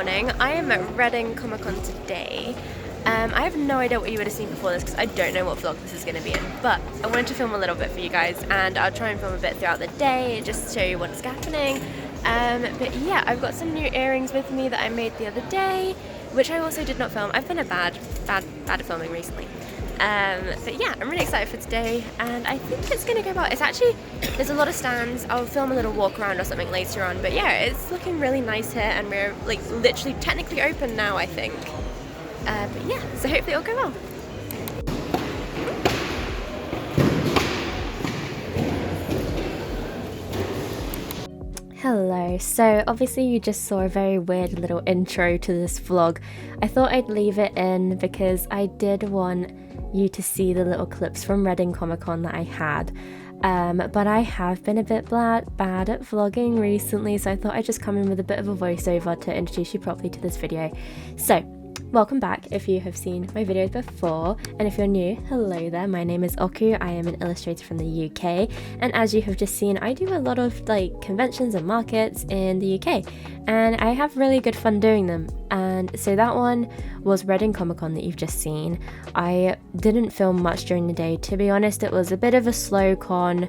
morning. I am at Reading Comic Con today. I have no idea what you would have seen before this because I don't know what vlog this is going to be in, but I wanted to film a little bit for you guys, and I'll try and film a bit throughout the day just to show you what's happening. But yeah, I've got some new earrings with me that I made the other day, which I also did not film. I've been bad at filming recently. But yeah, I'm really excited for today, and I think it's going to go well. It's actually, there's a lot of stands. I'll film a little walk around or something later on, but yeah, it's looking really nice here, and we're like literally technically open now, I think. But yeah, so hopefully it'll go well. Hello, so obviously you just saw a very weird little intro to this vlog. I thought I'd leave it in because I did want you to see the little clips from Reading Comic Con that I had. But I have been a bit bad at vlogging recently, so I thought I'd just come in with a bit of a voiceover to introduce you properly to this video. So, welcome back if you have seen my videos before, and if you're new, hello there, my name is Oku, I am an illustrator from the UK, and as you have just seen, I do a lot of like conventions and markets in the UK, and I have really good fun doing them. And so that one was Reading Comic Con that you've just seen. I didn't film much during the day, to be honest. It was a bit of a slow con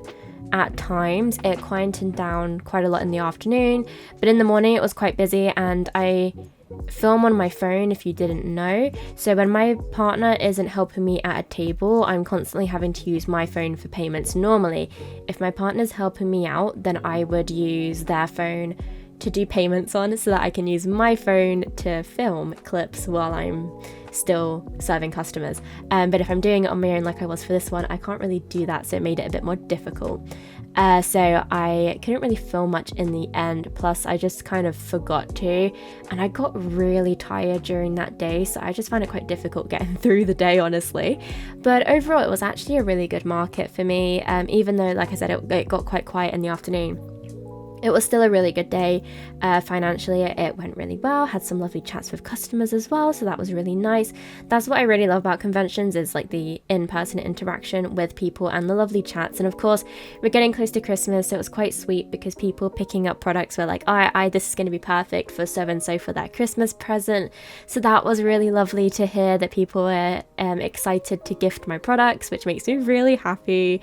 at times. It quietened down quite a lot in the afternoon, but in the morning it was quite busy, and I film on my phone if you didn't know. So when my partner isn't helping me at a table, I'm constantly having to use my phone for payments. Normally, if my partner's helping me out, then I would use their phone to do payments on so that I can use my phone to film clips while I'm still serving customers. But if I'm doing it on my own like I was for this one, I can't really do that, so it made it a bit more difficult. So I couldn't really film much in the end, plus I just kind of forgot to, and I got really tired during that day, so I just found it quite difficult getting through the day, honestly. But overall it was actually a really good market for me, even though, like I said, it got quite quiet in the afternoon. It was still a really good day. Financially, it went really well. Had some lovely chats with customers as well, so that was really nice. That's what I really love about conventions, is like the in-person interaction with people and the lovely chats. And of course, we're getting close to Christmas, so it was quite sweet because people picking up products were like, oh, this is going to be perfect for so-and-so for their Christmas present. So that was really lovely to hear that people were excited to gift my products, which makes me really happy.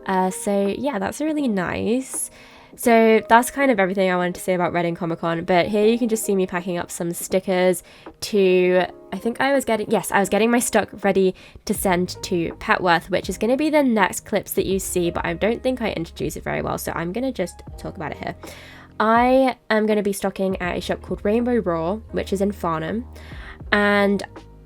So yeah, that's really nice. So that's kind of everything I wanted to say about Reading Comic Con, but here you can just see me packing up some stickers to, I was getting my stock ready to send to Petworth, which is going to be the next clips that you see, but I don't think I introduced it very well, so I'm going to just talk about it here. I am going to be stocking at a shop called Rainbow Raw, which is in Farnham, and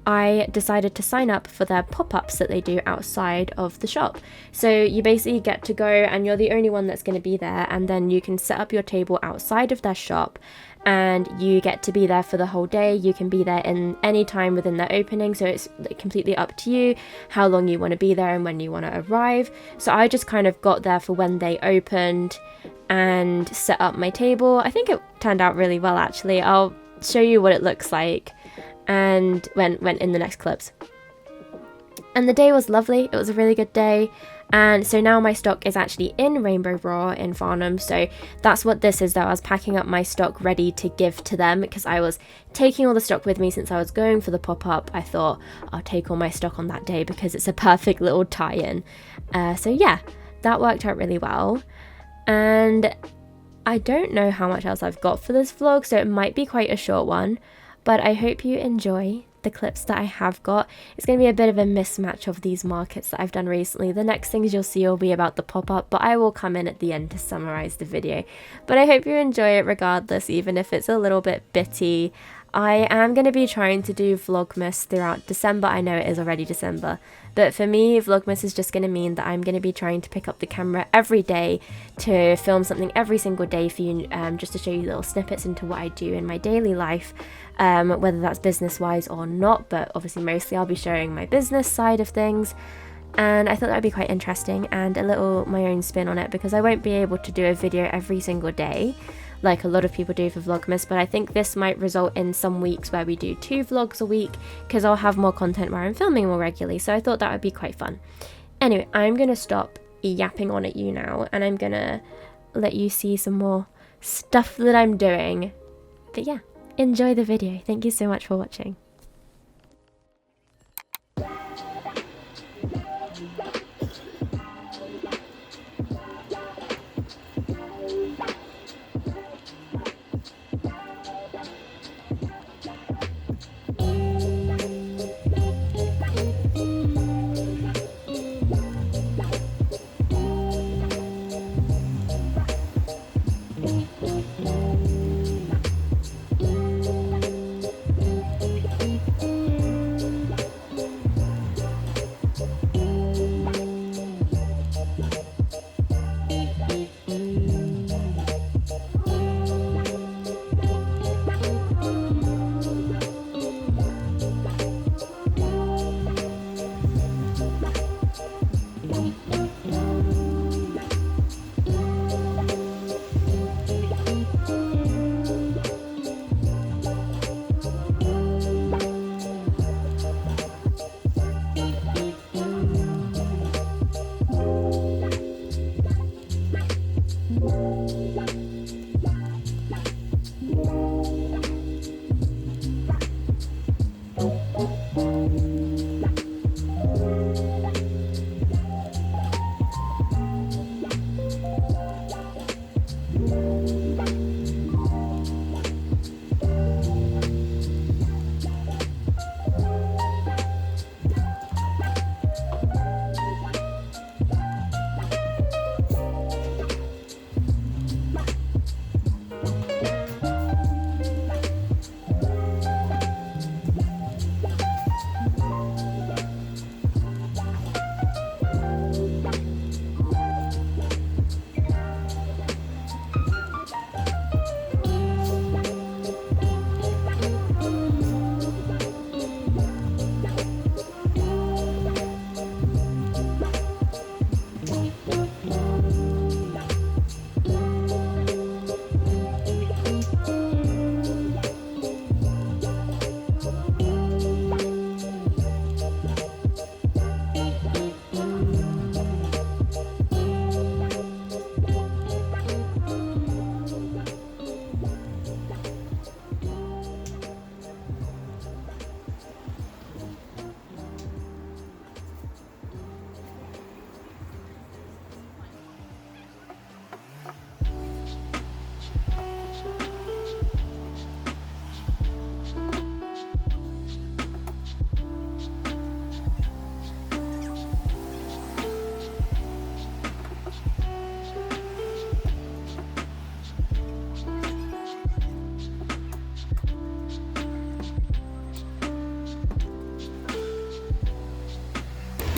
I decided to sign up for their pop-ups that they do outside of the shop. So you basically get to go, and you're the only one that's going to be there, and then you can set up your table outside of their shop, and you get to be there for the whole day. You can be there in any time within their opening, so it's completely up to you how long you want to be there and when you want to arrive. So I just kind of got there for when they opened and set up my table. I think it turned out really well, actually. I'll show you what it looks like and went in the next clips. And the day was lovely. It was a really good day, and so now my stock is actually in Rainbow Raw in Farnham. So that's what this is, though. I was packing up my stock ready to give to them because I was taking all the stock with me since I was going for the pop-up. I thought I'll take all my stock on that day because it's a perfect little tie-in. So yeah, that worked out really well. And I don't know how much else I've got for this vlog, so it might be quite a short one, but I hope you enjoy the clips that I have got. It's going to be a bit of a mismatch of these markets that I've done recently. The next things you'll see will be about the pop-up, but I will come in at the end to summarize the video. But I hope you enjoy it regardless, even if it's a little bit bitty. I am going to be trying to do Vlogmas throughout December. I know it is already December, but for me, Vlogmas is just going to mean that I'm going to be trying to pick up the camera every day to film something every single day for you, just to show you little snippets into what I do in my daily life, whether that's business-wise or not, but obviously mostly I'll be showing my business side of things. And I thought that would be quite interesting and a little my own spin on it, because I won't be able to do a video every single day like a lot of people do for Vlogmas, but I think this might result in some weeks where we do 2 vlogs a week, because I'll have more content where I'm filming more regularly, so I thought that would be quite fun. Anyway, I'm going to stop yapping on at you now, and I'm going to let you see some more stuff that I'm doing. But yeah, enjoy the video. Thank you so much for watching.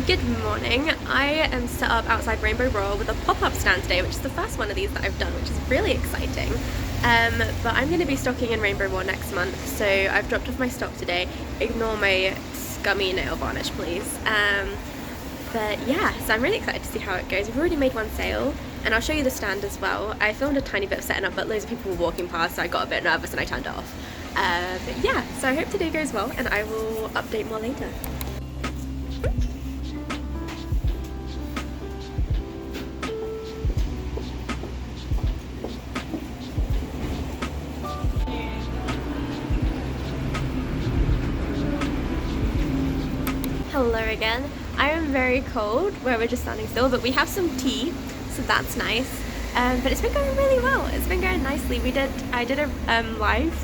Good morning. I am set up outside Rainbow Roll with a pop-up stand today, which is the first one of these that I've done, which is really exciting. But I'm going to be stocking in Rainbow Roll next month, so I've dropped off my stock today. Ignore my scummy nail varnish, please. But yeah, so I'm really excited to see how it goes. We've already made one sale, and I'll show you the stand as well. I filmed a tiny bit of setting up, but loads of people were walking past, so I got a bit nervous and I turned it off. But yeah, so I hope today goes well, and I will update more later. Hello again. I am very cold where we're just standing still, but we have some tea, so that's nice. But it's been going really well. It's been going nicely. I did a live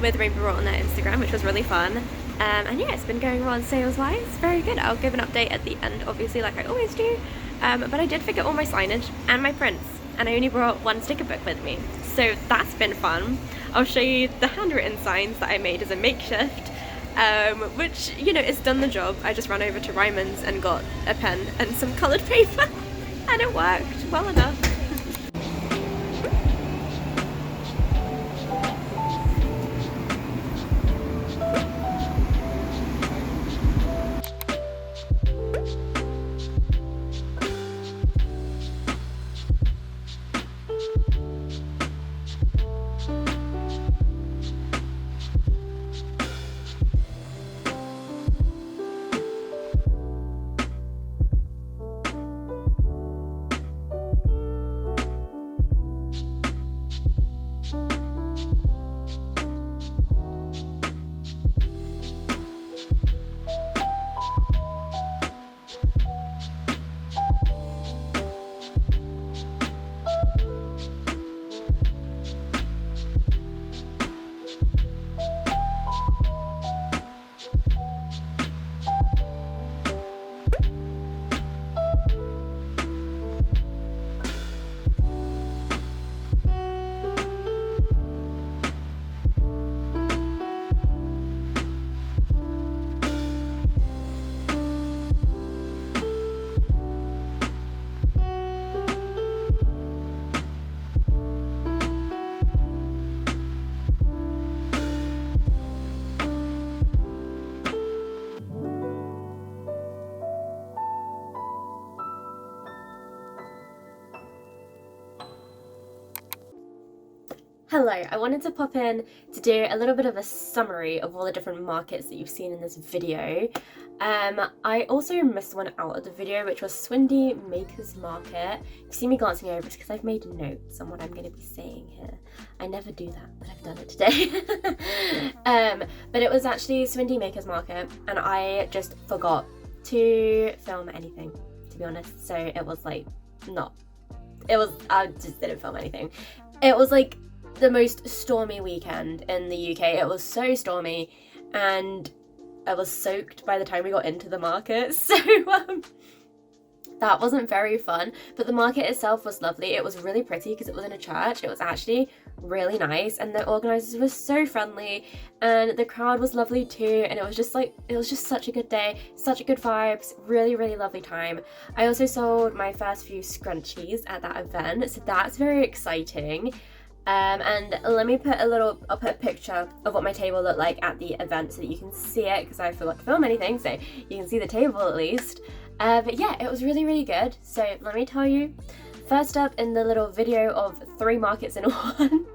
with Rainbow Roll on their Instagram, which was really fun. And yeah, it's been going well sales-wise. Very good. I'll give an update at the end, obviously, like I always do. But I did forget all my signage and my prints, and I only brought one sticker book with me. So that's been fun. I'll show you the handwritten signs that I made as a makeshift. Which, you know, it's done the job. I just ran over to Ryman's and got a pen and some coloured paper and it worked well enough. Hello, I wanted to pop in to do a little bit of a summary of all the different markets that you've seen in this video. I also missed one out of the video, which was Swindiw Makers Market. If you see me glancing over, it's because I've made notes on what I'm going to be saying here. I never do that, but I've done it today. But it was actually Swindiw Makers Market, and I just forgot to film anything, to be honest. So it was like, I just didn't film anything. It was like the most stormy weekend in the UK. It was so stormy and I was soaked by the time we got into the market, so that wasn't very fun. But the market itself was lovely. It was really pretty because it was in a church. It was actually really nice, and the organisers were so friendly, and the crowd was lovely too, and it was just such a good day, such a good vibes, really, really lovely time. I also sold my first few scrunchies at that event, so that's very exciting. And let me I'll put a picture of what my table looked like at the event so that you can see it, because I forgot to film anything, so you can see the table at least. But yeah, it was really, really good. So let me tell you, first up in the little video of 3 markets in one,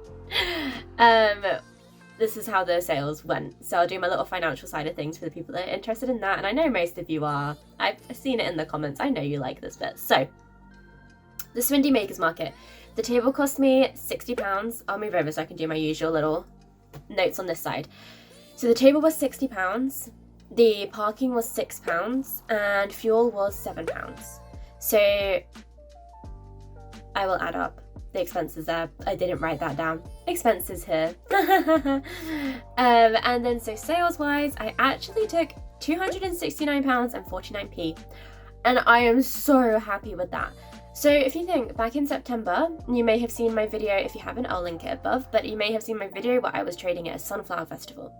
this is how the sales went. So I'll do my little financial side of things for the people that are interested in that, and I know most of you are. I've seen it in the comments. I know you like this bit. So the Swindiw Makers Market. The table cost me £60. I'll move over so I can do my usual little notes on this side. So the table was £60, the parking was £6, and fuel was £7. So I will add up the expenses there. I didn't write that down. Expenses here. And then so sales wise, I actually took £269.49, and I am so happy with that. So if you think back in September, you may have seen my video. If you haven't, I'll link it above, but you may have seen my video where I was trading at a sunflower festival.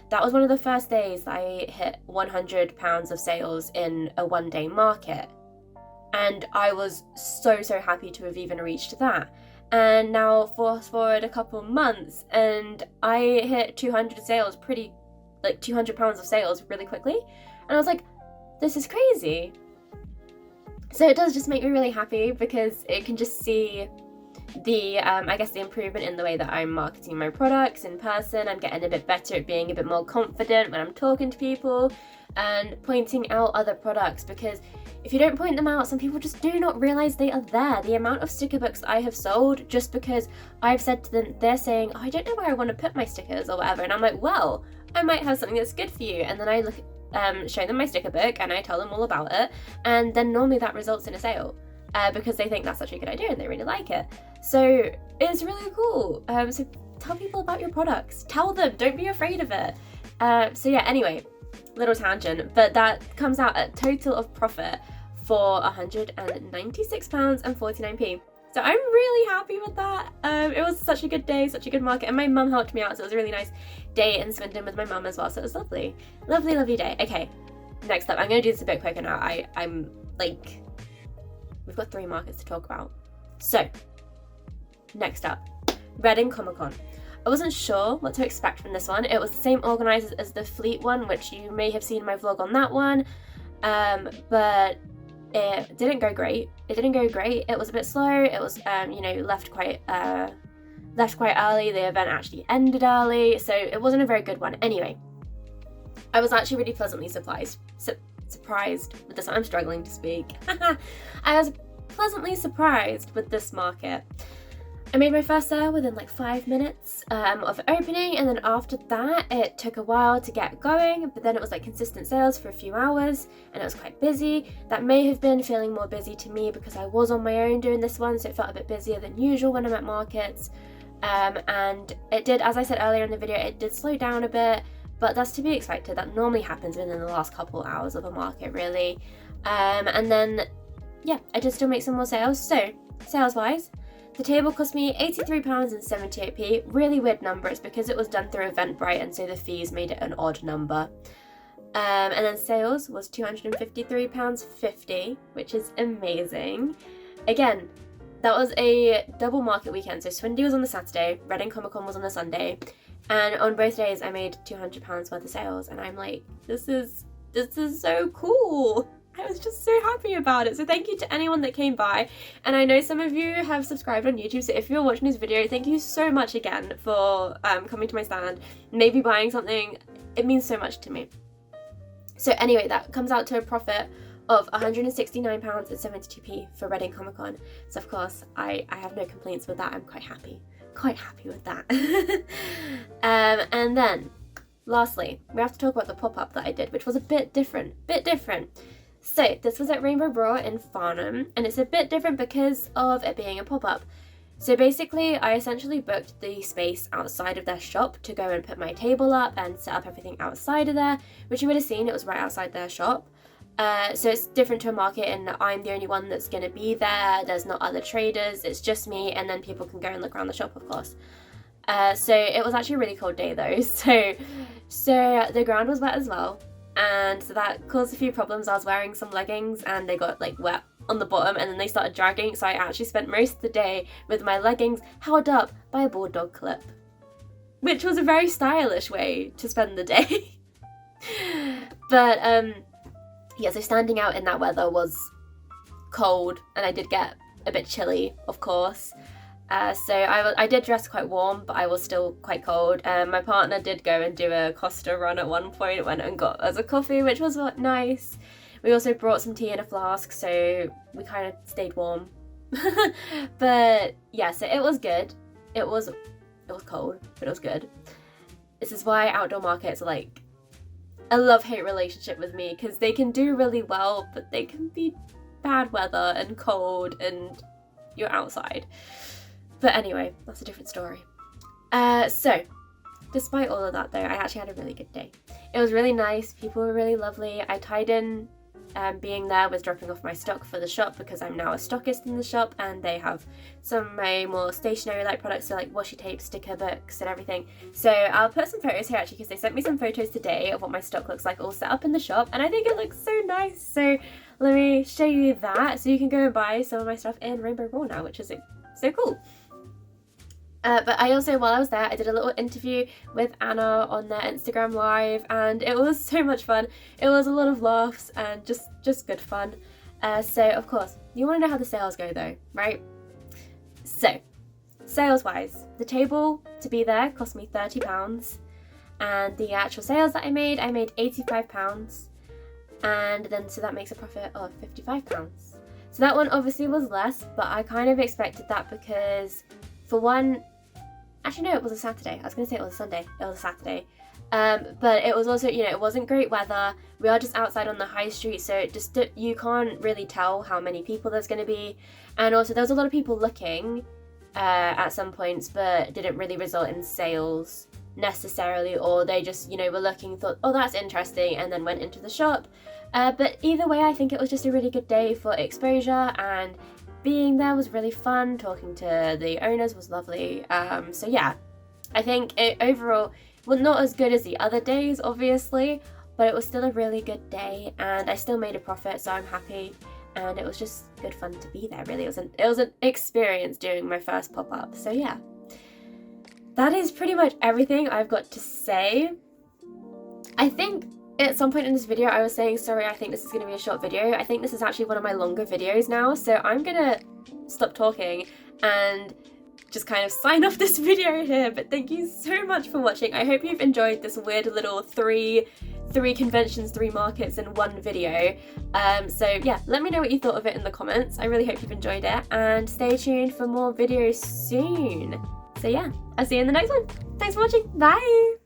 That was one of the first days that I hit £100 of sales in a one-day market. And I was so happy to have even reached that. And now fast forward a couple months and I hit 200 sales £200 of sales really quickly. And I was like, this is crazy. So it does just make me really happy, because it can just see the, I guess, the improvement in the way that I'm marketing my products in person. I'm getting a bit better at being a bit more confident when I'm talking to people and pointing out other products, because if you don't point them out, some people just do not realise they are there. The amount of sticker books I have sold just because I've said to them, they're saying, oh, I don't know where I want to put my stickers or whatever. And I'm like, well, I might have something that's good for you. And then I show them my sticker book and I tell them all about it, and then normally that results in a sale because they think that's such a good idea and they really like it. So it's really cool. So tell people about your products. Tell them, don't be afraid of it. So yeah, anyway, little tangent, but that comes out at total of profit for £196.49. So I'm really happy with that. It was such a good day, such a good market, and my mum helped me out, so it was a really nice day in Swindon with my mum as well, so it was lovely. Lovely, lovely day. Okay, next up, I'm going to do this a bit quicker now. I'm like, we've got 3 markets to talk about. So, next up, Reading Comic Con. I wasn't sure what to expect from this one. It was the same organisers as the Fleet one, which you may have seen my vlog on that one, but it didn't go great. It was a bit slow. It was, left quite early. The event actually ended early, so it wasn't a very good one. Anyway, I was actually really pleasantly surprised with this. I'm struggling to speak. I was pleasantly surprised with this market. I made my first sale within like 5 minutes of opening, and then after that it took a while to get going, but then it was like consistent sales for a few hours and it was quite busy. That may have been feeling more busy to me because I was on my own doing this one, so it felt a bit busier than usual when I'm at markets. And it did, as I said earlier in the video, it did slow down a bit, but that's to be expected. That normally happens within the last couple hours of a market, really. And then, yeah, I did still make some more sales. So, sales-wise, the table cost me £83.78. Really weird number. It's because it was done through Eventbrite, and so the fees made it an odd number. And then sales was £253.50, which is amazing. Again, that was a double market weekend. So Swindiw was on the Saturday, Reading Comic Con was on the Sunday, and on both days I made £200 worth of sales. And I'm like, this is so cool. I was just so happy about it. So thank you to anyone that came by. And I know some of you have subscribed on YouTube, so if you're watching this video, thank you so much again for coming to my stand, maybe buying something. It means so much to me. So anyway, that comes out to a profit of £169.72 for Reading Comic Con. So of course, I have no complaints with that. I'm quite happy with that. And then, lastly, we have to talk about the pop-up that I did, which was a bit different. So this was at Rainbow Bra in Farnham, and it's a bit different because of it being a pop-up. So basically, I essentially booked the space outside of their shop to go and put my table up and set up everything outside of there, which you would have seen, it was right outside their shop. So it's different to a market in that I'm the only one that's going to be there, there's not other traders, it's just me, and then people can go and look around the shop, of course. So it was actually a really cold day though, so the ground was wet as well, and so that caused a few problems. I was wearing some leggings and they got like wet on the bottom and then they started dragging, so I actually spent most of the day with my leggings held up by a board dog clip, which was a very stylish way to spend the day. But yeah, so standing out in that weather was cold, and I did get a bit chilly, of course. So I did dress quite warm, but I was still quite cold. My partner did go and do a Costa run at one point, went and got us a coffee, which was nice. We also brought some tea in a flask, so we kind of stayed warm. But yeah, so it was good. It was cold, but it was good. This is why outdoor markets are like a love-hate relationship with me, because they can do really well, but they can be bad weather and cold and you're outside. But anyway, that's a different story. So, despite all of that though, I actually had a really good day. It was really nice, people were really lovely. I tied in being there with dropping off my stock for the shop, because I'm now a stockist in the shop, and they have some of my more stationery like products, so like washi tape, sticker books and everything. So I'll put some photos here actually, because they sent me some photos today of what my stock looks like all set up in the shop, and I think it looks so nice. So let me show you that, so you can go and buy some of my stuff in Rainbow Raw now, which is so cool. But I also, while I was there, I did a little interview with Anna on their Instagram live, and it was so much fun. It was a lot of laughs and just good fun. So of course, you want to know how the sales go though, right? So, sales-wise, the table to be there cost me £30, and the actual sales that I made £85, and then so that makes a profit of £55. So that one obviously was less, but I kind of expected that because, for one, actually no, it was a Saturday. I was going to say it was a Sunday. It was a Saturday. But it was also, it wasn't great weather. We are just outside on the high street, so you can't really tell how many people there's going to be. And also there was a lot of people looking at some points, but didn't really result in sales necessarily, or they just, were looking, thought, oh, that's interesting, and then went into the shop. But either way, I think it was just a really good day for exposure, and being there was really fun. Talking to the owners was lovely. So yeah, I think overall, well, not as good as the other days, obviously, but it was still a really good day, and I still made a profit, so I'm happy. And it was just good fun to be there, really. It was an experience doing my first pop-up. So yeah, that is pretty much everything I've got to say. I think at some point in this video I was saying, sorry, I think this is going to be a short video. I think this is actually one of my longer videos now, so I'm gonna stop talking and just kind of sign off this video here. But thank you so much for watching. I hope you've enjoyed this weird little three conventions, 3 markets in one video. So yeah, let me know what you thought of it in the comments. I really hope you've enjoyed it, and stay tuned for more videos soon. So yeah, I'll see you in the next one. Thanks for watching. Bye!